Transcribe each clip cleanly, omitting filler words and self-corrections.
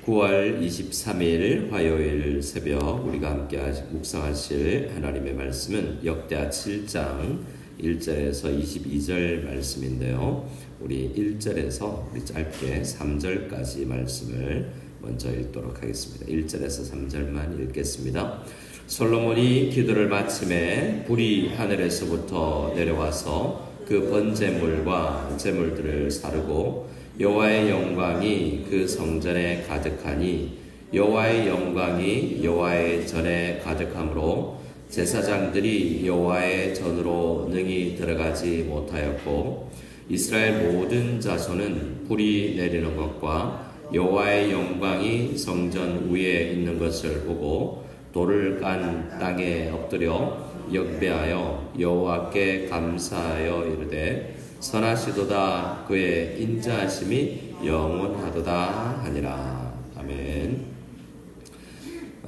9월 23일 화요일 새벽 우리가 함께 묵상하실 하나님의 말씀은 역대하 7장 1절에서 22절 말씀인데요. 우리 1절에서 우리 짧게 3절까지 말씀을 먼저 읽도록 하겠습니다. 1절에서 3절만 읽겠습니다. 솔로몬이 기도를 마침에 불이 하늘에서부터 내려와서 그 번제물과 제물들을 사르고 여호와의 영광이 그 성전에 가득하니 여호와의 영광이 여호와의 전에 가득하므로 제사장들이 여호와의 전으로 능히 들어가지 못하였고 이스라엘 모든 자손은 불이 내리는 것과 여호와의 영광이 성전 위에 있는 것을 보고 돌을 깐 땅에 엎드려 역배하여 여호와께 감사하여 이르되 선하시도다 그의 인자하심이 영원하도다 하니라. 아멘.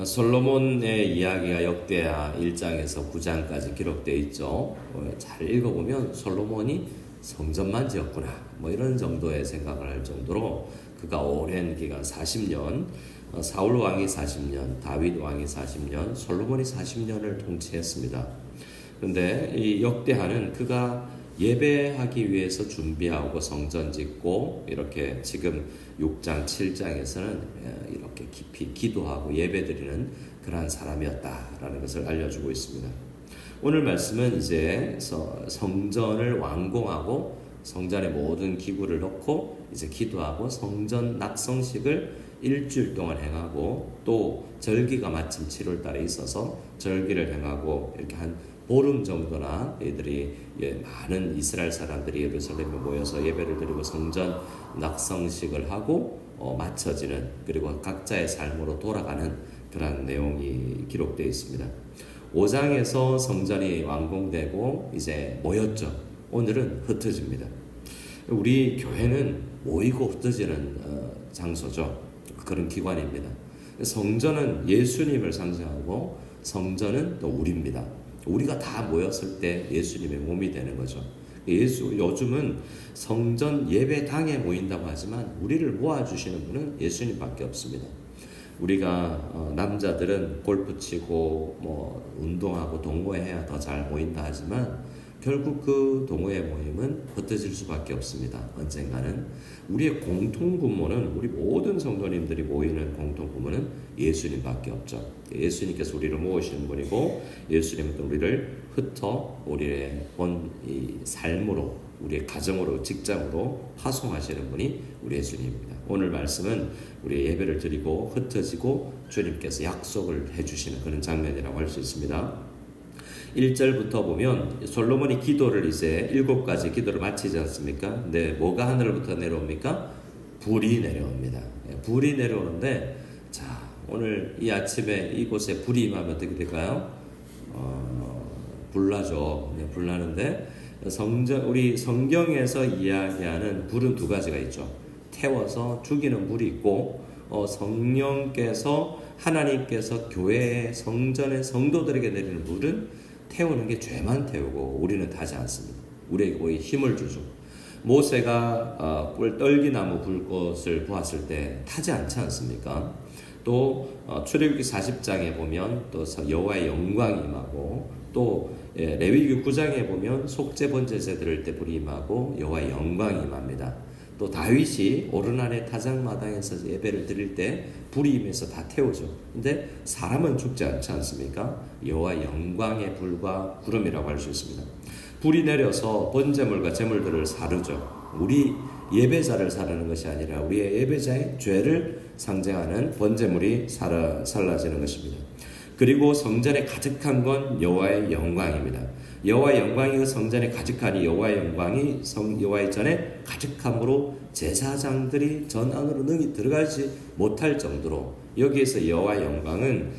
솔로몬의 이야기가 역대하 1장에서 9장까지 기록되어 있죠. 잘 읽어보면 솔로몬이 성전만 지었구나 이런 정도의 생각을 할 정도로 그가 오랜 기간 40년, 사울 왕이 40년, 다윗 왕이 40년, 솔로몬이 40년을 통치했습니다. 그런데 이 역대하는 그가 예배하기 위해서 준비하고 성전 짓고 이렇게 지금 6장, 7장에서는 이렇게 깊이 기도하고 예배드리는 그러한 사람이었다라는 것을 알려주고 있습니다. 오늘 말씀은 이제 성전을 완공하고 성전의 모든 기구를 넣고 이제 기도하고 성전 낙성식을 일주일 동안 행하고 또 절기가 마침 7월 달에 있어서 절기를 행하고 이렇게 한 보름 정도나 이들이 많은 이스라엘 사람들이 예루살렘에 모여서 예배를 드리고 성전 낙성식을 하고 마쳐지는 그리고 각자의 삶으로 돌아가는 그런 내용이 기록되어 있습니다. 5장에서 성전이 완공되고 이제 모였죠. 오늘은 흩어집니다. 우리 교회는 모이고 흩어지는 장소죠. 그런 기관입니다. 성전은 예수님을 상징하고 성전은 또 우리입니다. 우리가 다 모였을 때 예수님의 몸이 되는 거죠. 요즘은 성전 예배당에 모인다고 하지만 우리를 모아주시는 분은 예수님밖에 없습니다. 우리가 남자들은 골프 치고 운동하고 동호회해야 더 잘 모인다 하지만 결국 그 동호회 모임은 흩어질 수밖에 없습니다. 언젠가는 우리의 공통부모는 우리 모든 성도님들이 모이는 공통부모는 예수님밖에 없죠. 예수님께서 우리를 모으시는 분이고 예수님은 또 우리를 흩어 우리의 이 삶으로 우리의 가정으로 직장으로 파송하시는 분이 우리 예수님입니다. 오늘 말씀은 우리 예배를 드리고 흩어지고 주님께서 약속을 해주시는 그런 장면이라고 할 수 있습니다. 1절부터 보면 솔로몬이 기도를 이제 7가지 기도를 마치지 않습니까? 근데 뭐가 하늘부터 내려옵니까? 불이 내려옵니다. 불이 내려오는데 자 오늘 이 아침에 이곳에 불이 임하면 어떻게 될까요? 불나죠. 불나는데 우리 성경에서 이야기하는 불은 2가지가 있죠. 태워서 죽이는 불이 있고 성령께서 하나님께서 교회의 성전의 성도들에게 내리는 불은 태우는 게 죄만 태우고 우리는 타지 않습니다. 우리에게 거의 힘을 주죠. 모세가 떨기나무 불꽃을 보았을 때 타지 않지 않습니까? 또 출애굽기 40장에 보면 또 여호와의 영광이 임하고 또 레위기 9장에 보면 속죄 번제제 드릴 때 불이 임하고 여호와의 영광이 임합니다. 또 다윗이 오르날의 타작마당에서 예배를 드릴 때 불이 임해서 다 태우죠. 근데 사람은 죽지 않지 않습니까? 여호와의 영광의 불과 구름이라고 할 수 있습니다. 불이 내려서 번제물과 제물들을 사르죠. 우리 예배자를 사르는 것이 아니라 우리의 예배자의 죄를 상징하는 번제물이 살라지는 것입니다. 그리고 성전에 가득한 건 여호와의 영광입니다. 여호와의 영광이 그 성전에 가득하니 여호와의 영광이 여호와의 전에 가득함으로 제사장들이 전 안으로 능히 들어가지 못할 정도로 여기에서 여호와의 영광은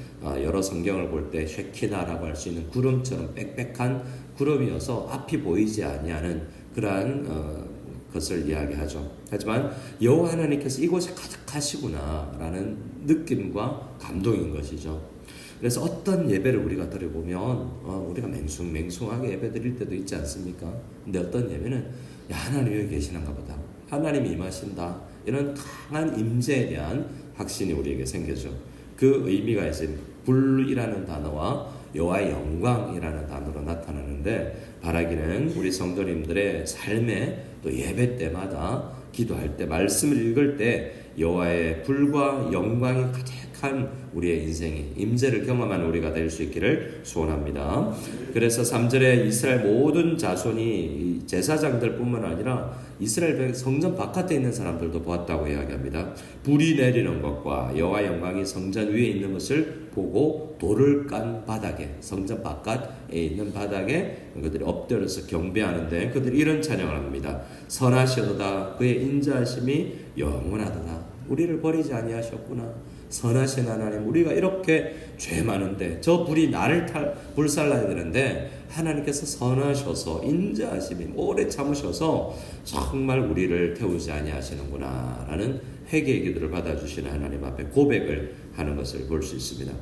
여러 성경을 볼 때 쉐키나라고 할 수 있는 구름처럼 빽빽한 구름이어서 앞이 보이지 아니하는 그러한 것을 이야기하죠. 하지만 여호와 하나님께서 이곳에 가득하시구나라는 느낌과 감동인 것이죠. 그래서 어떤 예배를 우리가 드려보면 우리가 맹숭맹숭하게 예배 드릴 때도 있지 않습니까? 근데 어떤 예배는 하나님이 여기 계시는가 보다. 하나님이 임하신다. 이런 강한 임재에 대한 확신이 우리에게 생겨죠. 그 의미가 이제 불이라는 단어와 여호와의 영광이라는 단어로 나타나는데, 바라기는 우리 성도님들의 삶에 또 예배 때마다 기도할 때 말씀을 읽을 때 여호와의 불과 영광이 가득한 우리의 인생이 임재를 경험하는 우리가 될 수 있기를 소원합니다. 그래서 3절에 이스라엘 모든 자손이 제사장들 뿐만 아니라 이스라엘 성전 바깥에 있는 사람들도 보았다고 이야기합니다. 불이 내리는 것과 여호와 영광이 성전 위에 있는 것을 보고 돌을 깐 바닥에, 성전 바깥에 있는 바닥에 그들이 엎드려서 경배하는데 그들이 이런 찬양을 합니다. 선하시도다, 그의 인자하심이 영원하도다. 우리를 버리지 아니하셨구나. 선하신 하나님, 우리가 이렇게 죄 많은데 저 불이 나를 불살라야 되는데 하나님께서 선하셔서 인자하심이 오래 참으셔서 정말 우리를 태우지 아니하시는구나 라는 회개의 기도를 받아주시는 하나님 앞에 고백을 하는 것을 볼 수 있습니다.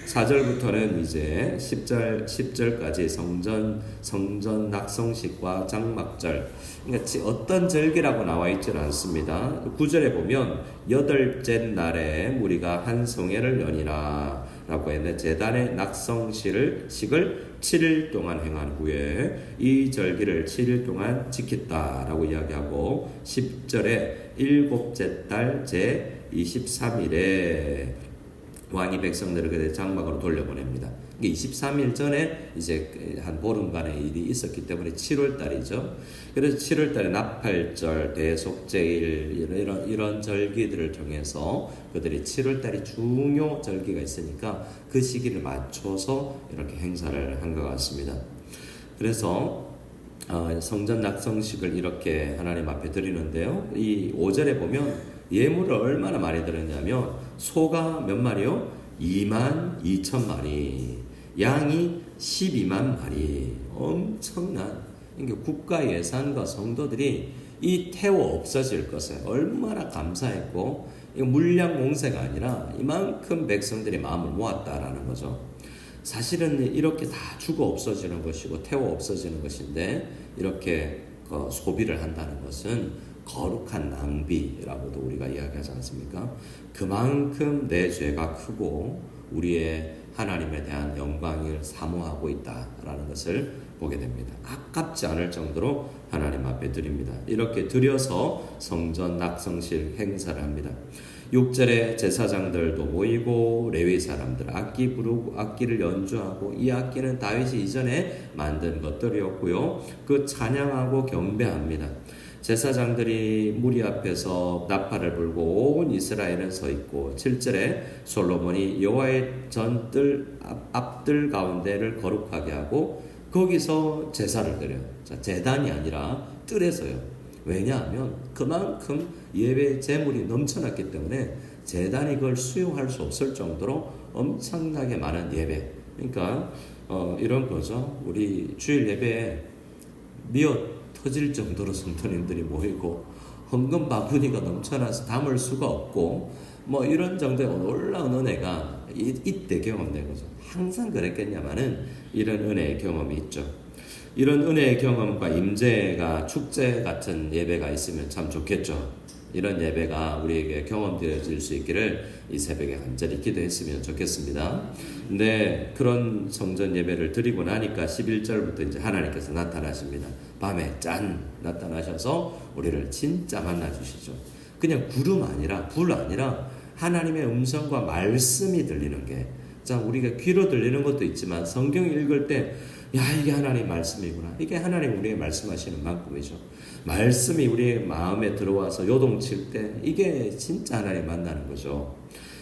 4절부터는 이제 10절까지 성전 낙성식과 장막절, 그러니까 어떤 절기라고 나와 있지는 않습니다. 9절에 보면 8째 날에 무리가 한 송해를 여니라 라고 했는데, 제단의 낙성식을 7일 동안 행한 후에 이 절기를 7일 동안 지켰다라고 이야기하고, 10절에 7째 달 제 23일에 왕이 백성들을 그대 장막으로 돌려보냅니다. 23일 전에 이제 한 보름간의 일이 있었기 때문에 7월 달이죠. 그래서 7월 달에 나팔절, 대속제일 이런 절기들을 통해서 그들이 7월 달이 중요 절기가 있으니까 그 시기를 맞춰서 이렇게 행사를 한 것 같습니다. 그래서 성전 낙성식을 이렇게 하나님 앞에 드리는데요. 이 5절에 보면 예물을 얼마나 많이 드렸냐면 소가 몇 마리요? 22,000마리, 양이 12만 마리. 엄청난, 그러니까 국가 예산과 성도들이 이 태워 없어질 것에 얼마나 감사했고, 이거 물량 공세가 아니라 이만큼 백성들이 마음을 모았다라는 거죠. 사실은 이렇게 다 죽어 없어지는 것이고 태워 없어지는 것인데 이렇게 소비를 한다는 것은 거룩한 낭비라고도 우리가 이야기하지 않습니까? 그만큼 내 죄가 크고 우리의 하나님에 대한 영광을 사모하고 있다라는 것을 보게 됩니다. 아깝지 않을 정도로 하나님 앞에 드립니다. 이렇게 드려서 성전 낙성식 행사를 합니다. 6절에 제사장들도 모이고 레위 사람들 악기 부르고 악기를 연주하고, 이 악기는 다윗이 이전에 만든 것들이었고요. 그 찬양하고 경배합니다. 제사장들이 무리 앞에서 나팔을 불고 온 이스라엘은 서 있고, 7절에 솔로몬이 여호와의 전뜰 앞뜰 가운데를 거룩하게 하고 거기서 제사를 드려요. 자, 제단이 아니라 뜰에서요. 왜냐하면 그만큼 예배 제물이 넘쳐났기 때문에 제단이 그걸 수용할 수 없을 정도로 엄청나게 많은 예배. 그러니까 이런 거죠. 우리 주일 예배에 미어 터질 정도로 성도님들이 모이고 헌금 바구니가 넘쳐나서 담을 수가 없고 뭐 이런 정도의 놀라운 은혜가 이때 경험된 거죠. 항상 그랬겠냐마는 이런 은혜의 경험이 있죠. 이런 은혜의 경험과 임재가 축제 같은 예배가 있으면 참 좋겠죠. 이런 예배가 우리에게 경험되어질 수 있기를 이 새벽에 간절히 기도했으면 좋겠습니다. 근데 그런 성전 예배를 드리고 나니까 11절부터 이제 하나님께서 나타나십니다. 밤에 짠 나타나셔서 우리를 진짜 만나주시죠. 그냥 구름 아니라 불 아니라 하나님의 음성과 말씀이 들리는 게, 자, 우리가 귀로 들리는 것도 있지만 성경 읽을 때 야, 이게 하나님 말씀이구나. 이게 하나님 우리에게 말씀하시는 만큼이죠. 말씀이 우리의 마음에 들어와서 요동칠 때 이게 진짜 하나님 만나는 거죠.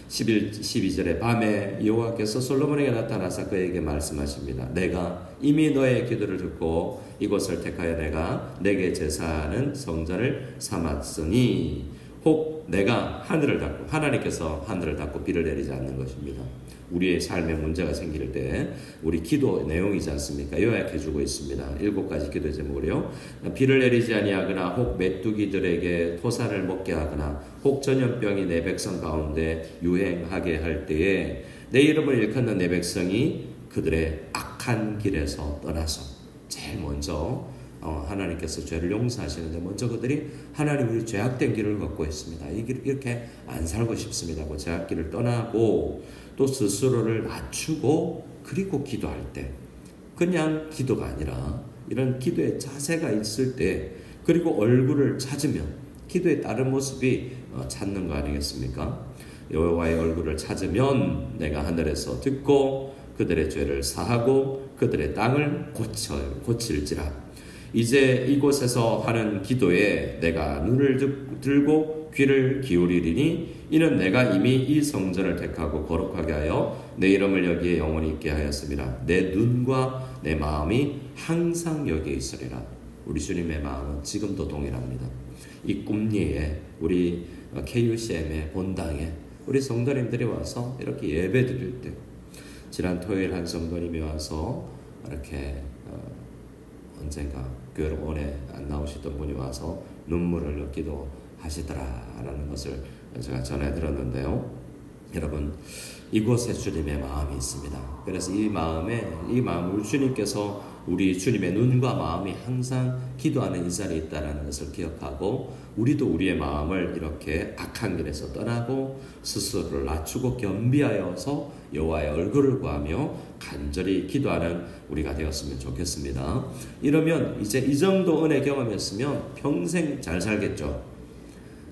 12절에 밤에 여호와께서 솔로몬에게 나타나서 그에게 말씀하십니다. 내가 이미 너의 기도를 듣고 이곳을 택하여 내가 내게 제사하는 성전을 삼았으니 혹 내가 하늘을 닫고, 하나님께서 하늘을 닫고 비를 내리지 않는 것입니다. 우리의 삶에 문제가 생길 때 우리 기도 내용이지 않습니까? 요약해 주고 있습니다. 7가지 기도 제목으로요. 비를 내리지 아니하거나 혹 메뚜기들에게 토산을 먹게 하거나 혹 전염병이 내 백성 가운데 유행하게 할 때에 내 이름을 일컫는 내 백성이 그들의 악한 길에서 떠나서, 제일 먼저 하나님께서 죄를 용서하시는데 먼저 그들이 하나님 우리 죄악된 길을 걷고 있습니다. 이렇게 안 살고 싶습니다. 그 죄악길을 떠나고 또 스스로를 낮추고 그리고 기도할 때 그냥 기도가 아니라 이런 기도의 자세가 있을 때 그리고 얼굴을 찾으면 기도의 다른 모습이 찾는 거 아니겠습니까? 여호와의 얼굴을 찾으면 내가 하늘에서 듣고 그들의 죄를 사하고 그들의 땅을 고칠지라. 이제 이곳에서 하는 기도에 내가 눈을 들고 귀를 기울이리니 이는 내가 이미 이 성전을 택하고 거룩하게 하여 내 이름을 여기에 영원히 있게 하였습니다. 내 눈과 내 마음이 항상 여기에 있으리라. 우리 주님의 마음은 지금도 동일합니다. 이 꿈리에 우리 KUCM의 본당에 우리 성도님들이 와서 이렇게 예배 드릴 때 지난 토요일 한 성도님이 와서 이렇게 언젠가 교회로 오래 안 나오시던 분이 와서 눈물을 흘려 기도하시더라라는 것을 제가 전해 들었는데요. 여러분 이곳에 주님의 마음이 있습니다. 그래서 이 마음을 주님께서 우리 주님의 눈과 마음이 항상 기도하는 이 자리에 있다는 것을 기억하고 우리도 우리의 마음을 이렇게 악한 길에서 떠나고 스스로를 낮추고 겸비하여서 여호와의 얼굴을 구하며 간절히 기도하는 우리가 되었으면 좋겠습니다. 이러면 이제 이 정도 은혜 경험했으면 평생 잘 살겠죠.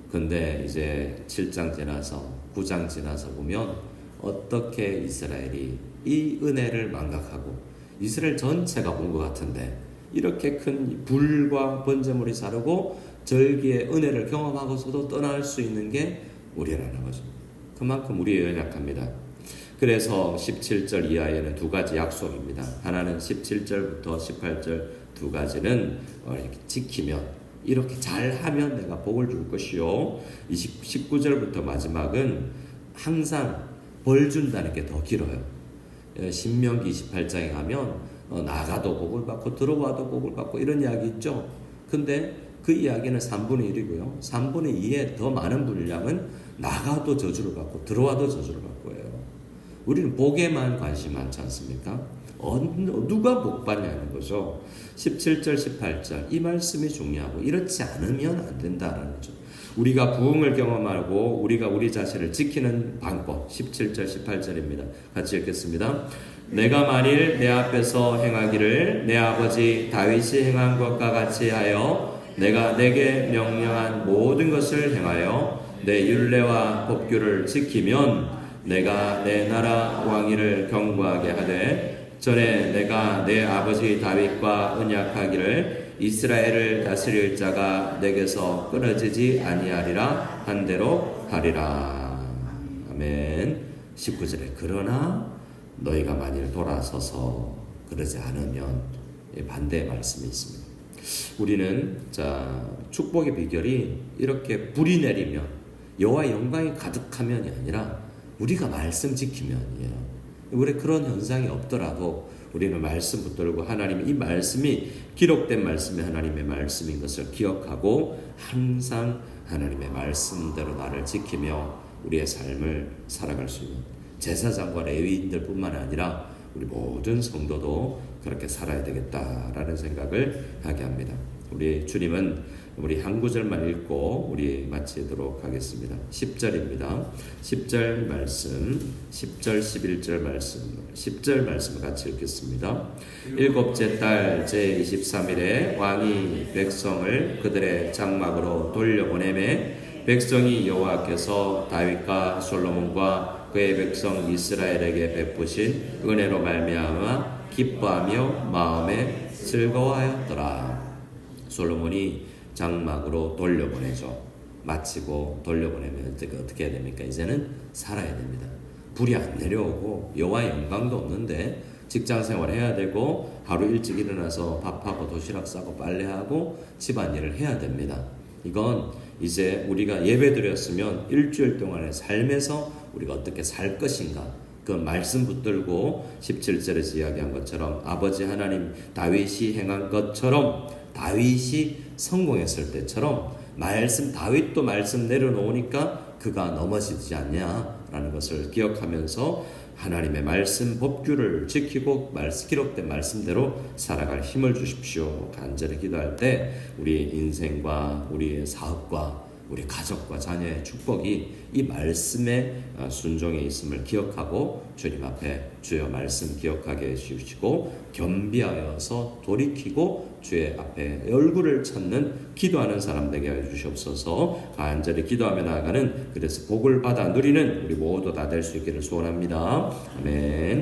근데 이제 7장 지나서 9장 지나서 보면 어떻게 이스라엘이 이 은혜를 망각하고 이스라엘 전체가 본 것 같은데 이렇게 큰 불과 번제물이 자르고 절기의 은혜를 경험하고서도 떠날 수 있는 게 우리라는 거죠. 그만큼 우리 연약합니다. 그래서 17절 이하에는 두 가지 약속입니다. 하나는 17절부터 18절 두 가지는 이렇게 지키면 이렇게 잘하면 내가 복을 줄 것이요 19절부터 마지막은 항상 벌 준다는 게 더 길어요. 신명기 28장에 가면 나가도 복을 받고 들어와도 복을 받고 이런 이야기 있죠. 근데 그 이야기는 3분의 1이고요 3분의 2의 더 많은 분량은 나가도 저주를 받고 들어와도 저주를 받고 해요. 우리는 복에만 관심 많지 않습니까? 누가 복 받냐는 거죠. 17절 18절 이 말씀이 중요하고 이렇지 않으면 안 된다라는 거죠. 우리가 부흥을 경험하고 우리가 우리 자신을 지키는 방법 17절 18절입니다. 같이 읽겠습니다. 내가 만일 내 앞에서 행하기를 내 아버지 다윗이 행한 것과 같이 하여 내가 내게 명령한 모든 것을 행하여 내 율례와 법규를 지키면 내가 내 나라 왕위를 견고하게 하되 전에 내가 내 아버지 다윗과 언약하기를 이스라엘을 다스릴 자가 내게서 끊어지지 아니하리라 한 대로 하리라. 아멘. 19절에 그러나 너희가 만일 돌아서서 그러지 않으면 반대의 말씀이 있습니다. 우리는 축복의 비결이 이렇게 불이 내리면 여호와의 영광이 가득하면이 아니라 우리가 말씀 지키면이에요. 우리 그런 현상이 없더라도 우리는 말씀 붙들고 하나님의 이 말씀이 기록된 말씀이 하나님의 말씀인 것을 기억하고 항상 하나님의 말씀대로 나를 지키며 우리의 삶을 살아갈 수 있는 제사장과 레위인들 뿐만 아니라 우리 모든 성도도 그렇게 살아야 되겠다라는 생각을 하게 합니다. 우리 주님은 우리 한 구절만 읽고 우리 마치도록 하겠습니다. 10절입니다. 10절 말씀, 10절 11절 말씀, 10절 말씀을 같이 읽겠습니다. 일곱째 달 제23일에 왕이 백성을 그들의 장막으로 돌려보내매 백성이 여호와께서 다윗과 솔로몬과 그의 백성 이스라엘에게 베푸신 은혜로 말미암아 기뻐하며 마음에 즐거워하였더라. 솔로몬이 장막으로 돌려보내죠. 마치고 돌려보내면 어떻게 해야 됩니까? 이제는 살아야 됩니다. 불이 안 내려오고 여호와의 영광도 없는데 직장생활 해야 되고 하루 일찍 일어나서 밥하고 도시락 싸고 빨래하고 집안일을 해야 됩니다. 이건 이제 우리가 예배드렸으면 일주일 동안의 삶에서 우리가 어떻게 살 것인가 그 말씀 붙들고 17절에서 이야기한 것처럼 아버지 하나님 다윗이 행한 것처럼 다윗이 성공했을 때처럼 다윗도 말씀 내려놓으니까 그가 넘어지지 않냐라는 것을 기억하면서 하나님의 말씀 법규를 지키고 기록된 말씀대로 살아갈 힘을 주십시오. 간절히 기도할 때 우리 인생과 우리의 사업과 우리 가족과 자녀의 축복이 이 말씀의 순종에 있음을 기억하고 주님 앞에 주의 말씀 기억하게 해주시고 겸비하여서 돌이키고 주의 앞에 얼굴을 찾는 기도하는 사람 되게 해주시옵소서. 간절히 기도하며 나아가는 그래서 복을 받아 누리는 우리 모두 다 될 수 있기를 소원합니다. 아멘.